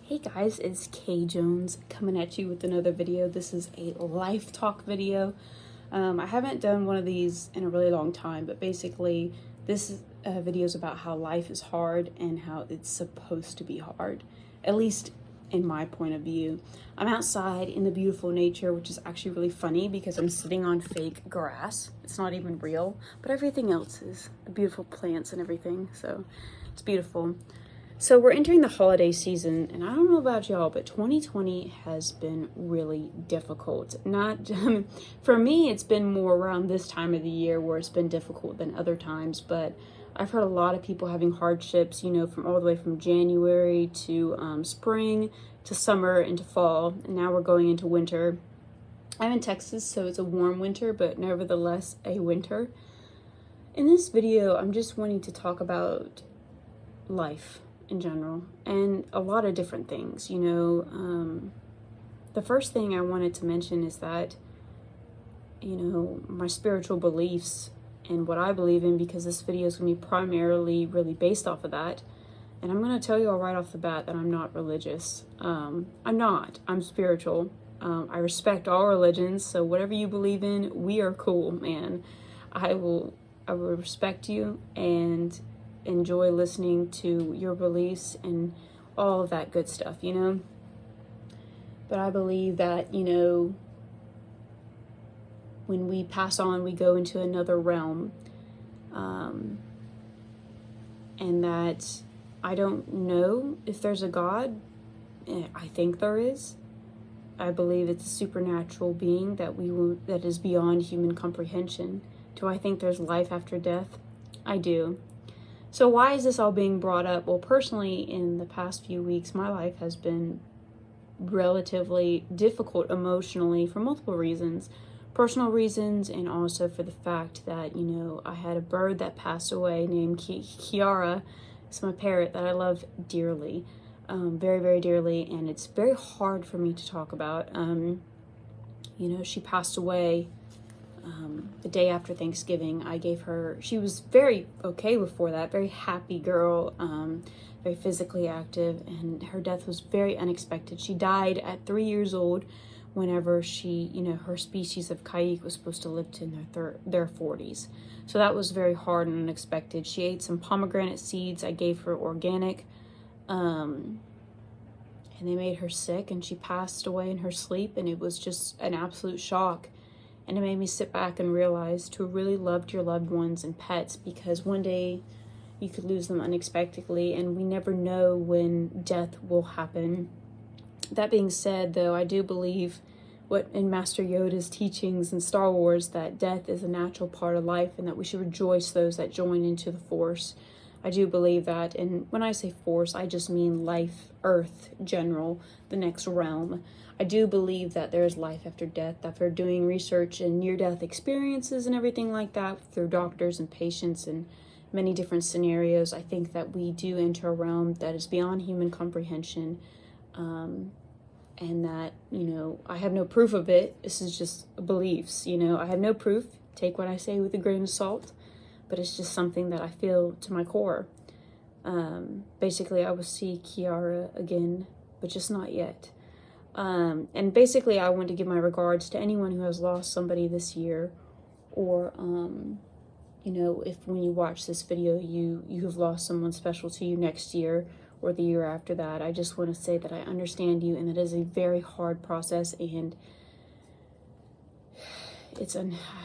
Hey guys, it's Kay Jones coming at you with another video. This is a life talk video. I haven't done one of these in a really long time, but basically this video is about how life is hard and how it's supposed to be hard, at least in my point of view. I'm outside in the beautiful nature, which is actually really funny because I'm sitting on fake grass. It's not even real, but everything else is, the beautiful plants and everything, so it's beautiful. So we're entering the holiday season, and I don't know about y'all, but 2020 has been really difficult. Not for me, it's been more around this time of the year where it's been difficult than other times, but I've heard a lot of people having hardships, from all the way from January to spring to summer into fall, and now we're going into winter. I'm in Texas, so it's a warm winter, but nevertheless a winter. In this video, I'm just wanting to talk about life in general and a lot of different things. The first thing I wanted to mention is that my spiritual beliefs and what I believe in, because this video is going to be primarily really based off of that. And I'm going to tell you all right off the bat that I'm not religious. I'm spiritual. I respect all religions, so whatever you believe in, we are cool, man. I will respect you and enjoy listening to your beliefs and all of that good stuff, But I believe that, when we pass on, we go into another realm. And that I don't know if there's a God. I think there is. I believe it's a supernatural being that is beyond human comprehension. Do I think there's life after death? I do. So why is this all being brought up? Well, personally, in the past few weeks, my life has been relatively difficult emotionally for multiple reasons. Personal reasons, and also for the fact that, I had a bird that passed away named Kiara. It's my parrot that I love dearly, very, very dearly, and it's very hard for me to talk about. She passed away the day after Thanksgiving. She was very okay before that, very happy girl, very physically active, and her death was very unexpected. She died at 3 years old whenever her species of Kaik was supposed to live to their 40s. So that was very hard and unexpected. She ate some pomegranate seeds I gave her organic, and they made her sick, and she passed away in her sleep, and it was just an absolute shock. And it made me sit back and realize to really love your loved ones and pets, because one day you could lose them unexpectedly, and we never know when death will happen. That being said, though, I do believe what in Master Yoda's teachings in Star Wars, that death is a natural part of life and that we should rejoice those that join into the Force. I do believe that, and when I say Force, I just mean life, Earth, general, the next realm. I do believe that there's life after death, after doing research and near-death experiences and everything like that through doctors and patients and many different scenarios. I think that we do enter a realm that is beyond human comprehension, and that, I have no proof of it. This is just beliefs, I have no proof. Take what I say with a grain of salt, but it's just something that I feel to my core. Basically, I will see Kiara again, but just not yet. And basically, I want to give my regards to anyone who has lost somebody this year, or, if when you watch this video, you have lost someone special to you next year or the year after that. I just want to say that I understand you, and that is a very hard process, and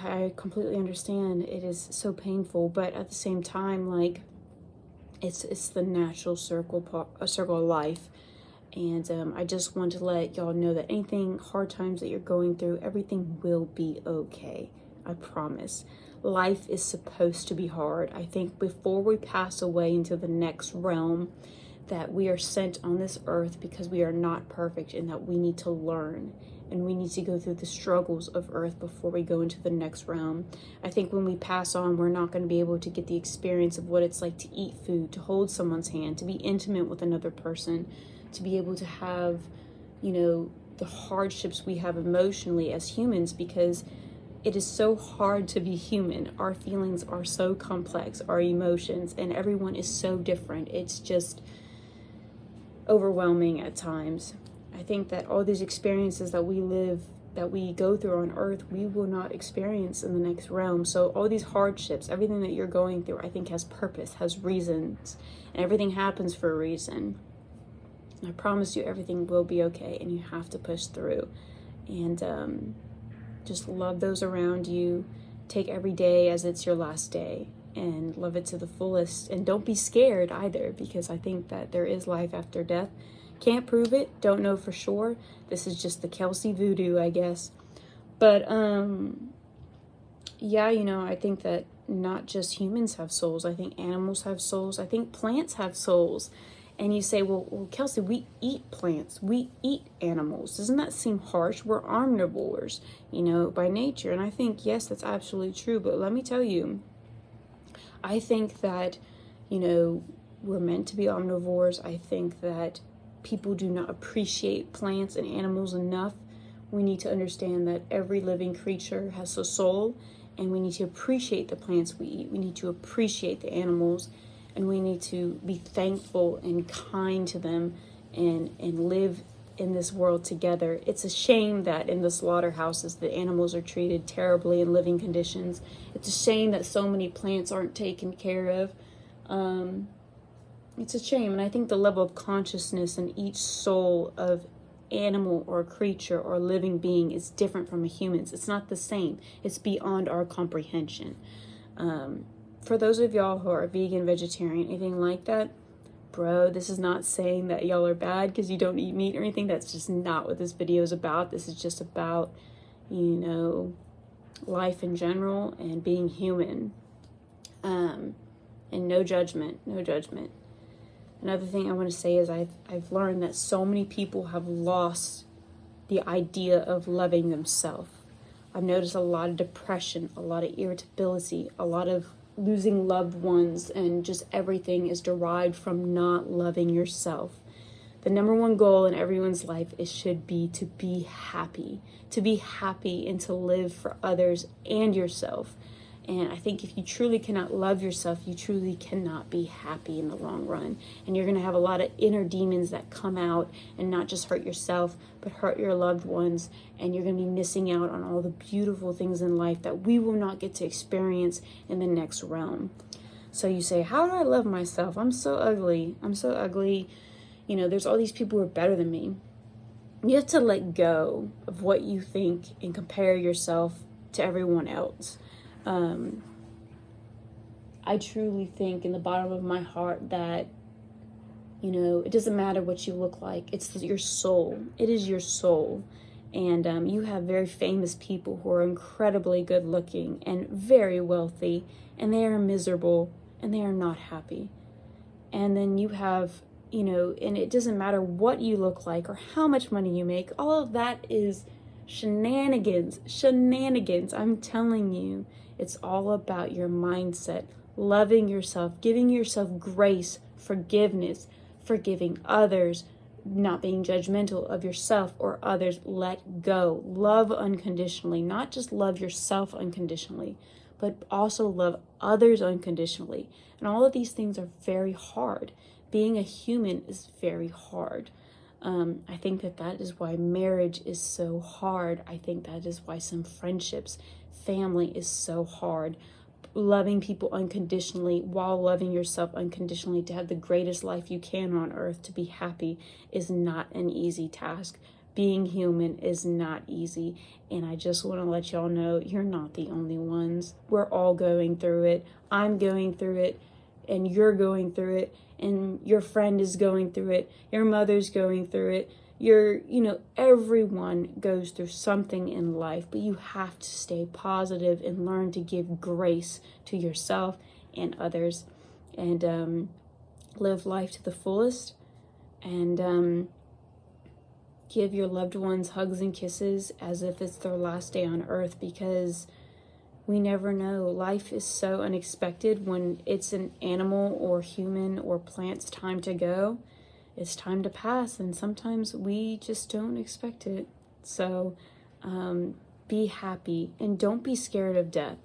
I completely understand. It is so painful, but at the same time, it's the natural circle of life. And I just want to let y'all know that anything hard times that you're going through, everything will be okay. I promise. Life is supposed to be hard. I think before we pass away into the next realm, that we are sent on this earth because we are not perfect, and that we need to learn, and we need to go through the struggles of earth before we go into the next realm. I think when we pass on, we're not going to be able to get the experience of what it's like to eat food, to hold someone's hand, to be intimate with another person, to be able to have, the hardships we have emotionally as humans, because it is so hard to be human. Our feelings are so complex, our emotions, and everyone is so different. It's just, overwhelming at times. I think that all these experiences that we go through on earth, we will not experience in the next realm. So all these hardships, everything that you're going through, I think has purpose, has reasons, and everything happens for a reason. And I promise you everything will be okay, and you have to push through. And just love those around you. Take every day as it's your last day, and love it to the fullest. And don't be scared either, because I think that there is life after death. Can't prove it, don't know for sure. This is just the Kelsey voodoo, I guess. But yeah, I think that not just humans have souls. I think animals have souls. I think plants have souls. And you say, well, Kelsey, we eat plants, we eat animals. Doesn't that seem harsh? We're omnivores, by nature. And I think, yes, that's absolutely true. But let me tell you, I think that, we're meant to be omnivores. I think that people do not appreciate plants and animals enough. We need to understand that every living creature has a soul, and we need to appreciate the plants we eat. We need to appreciate the animals, and we need to be thankful and kind to them and live in this world together. It's a shame that in the slaughterhouses the animals are treated terribly in living conditions. It's a shame that so many plants aren't taken care of. It's a shame, and I think the level of consciousness in each soul of animal or creature or living being is different from a human's. It's not the same. It's beyond our comprehension. For those of y'all who are vegan, vegetarian, anything like that, bro, this is not saying that y'all are bad because you don't eat meat or anything. That's just not what this video is about. This is just about, life in general and being human. And no judgment, no judgment. Another thing I want to say is I've learned that so many people have lost the idea of loving themselves. I've noticed a lot of depression, a lot of irritability, a lot of losing loved ones, and just everything is derived from not loving yourself. The number one goal in everyone's life should be to be happy and to live for others and yourself. And I think if you truly cannot love yourself, you truly cannot be happy in the long run. And you're going to have a lot of inner demons that come out and not just hurt yourself, but hurt your loved ones. And you're going to be missing out on all the beautiful things in life that we will not get to experience in the next realm. So you say, how do I love myself? I'm so ugly. There's all these people who are better than me. You have to let go of what you think and compare yourself to everyone else. I truly think in the bottom of my heart that, it doesn't matter what you look like. It's your soul. It is your soul. And you have very famous people who are incredibly good looking and very wealthy, and they are miserable and they are not happy. And then you have, and it doesn't matter what you look like or how much money you make. All of that is shenanigans. I'm telling you. It's all about your mindset, loving yourself, giving yourself grace, forgiveness, forgiving others, not being judgmental of yourself or others. Let go. Love unconditionally. Not just love yourself unconditionally, but also love others unconditionally. And all of these things are very hard. Being a human is very hard. I think that is why marriage is so hard. I think that is why some friendships, family is so hard. Loving people unconditionally while loving yourself unconditionally to have the greatest life you can on earth, to be happy, is not an easy task. Being human is not easy. And I just want to let y'all know, you're not the only ones. We're all going through it. I'm going through it. And you're going through it, and your friend is going through it, your mother's going through it, everyone goes through something in life, but you have to stay positive and learn to give grace to yourself and others, and live life to the fullest, and give your loved ones hugs and kisses as if it's their last day on earth, because we never know. Life is so unexpected. When it's an animal or human or plant's time to go, it's time to pass, and sometimes we just don't expect it. So be happy, and don't be scared of death.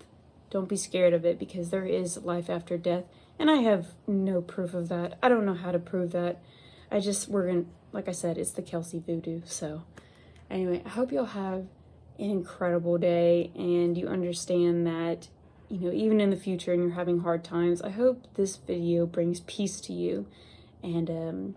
Don't be scared of it, because there is life after death, and I have no proof of that. I don't know how to prove that. we're gonna, like I said, it's the Kelsey voodoo. So anyway, I hope you'll have an incredible day, and you understand that, you know, even in the future and you're having hard times, I hope this video brings peace to you, and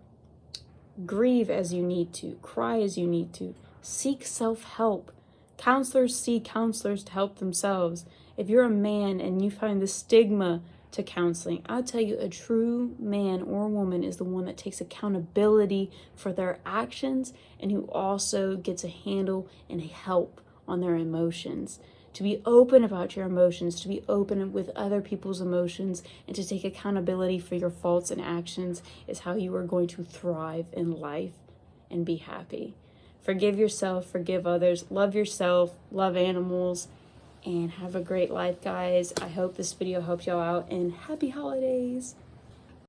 grieve as you need to, cry as you need to, seek self-help. Counselors see counselors to help themselves. If you're a man and you find the stigma to counseling, I'll tell you, a true man or woman is the one that takes accountability for their actions and who also gets a handle and a help on their emotions. To be open about your emotions, to be open with other people's emotions, and to take accountability for your faults and actions is how you are going to thrive in life and be happy. Forgive yourself, forgive others, love yourself, love animals, and have a great life, guys. I hope this video helped y'all out, and happy holidays.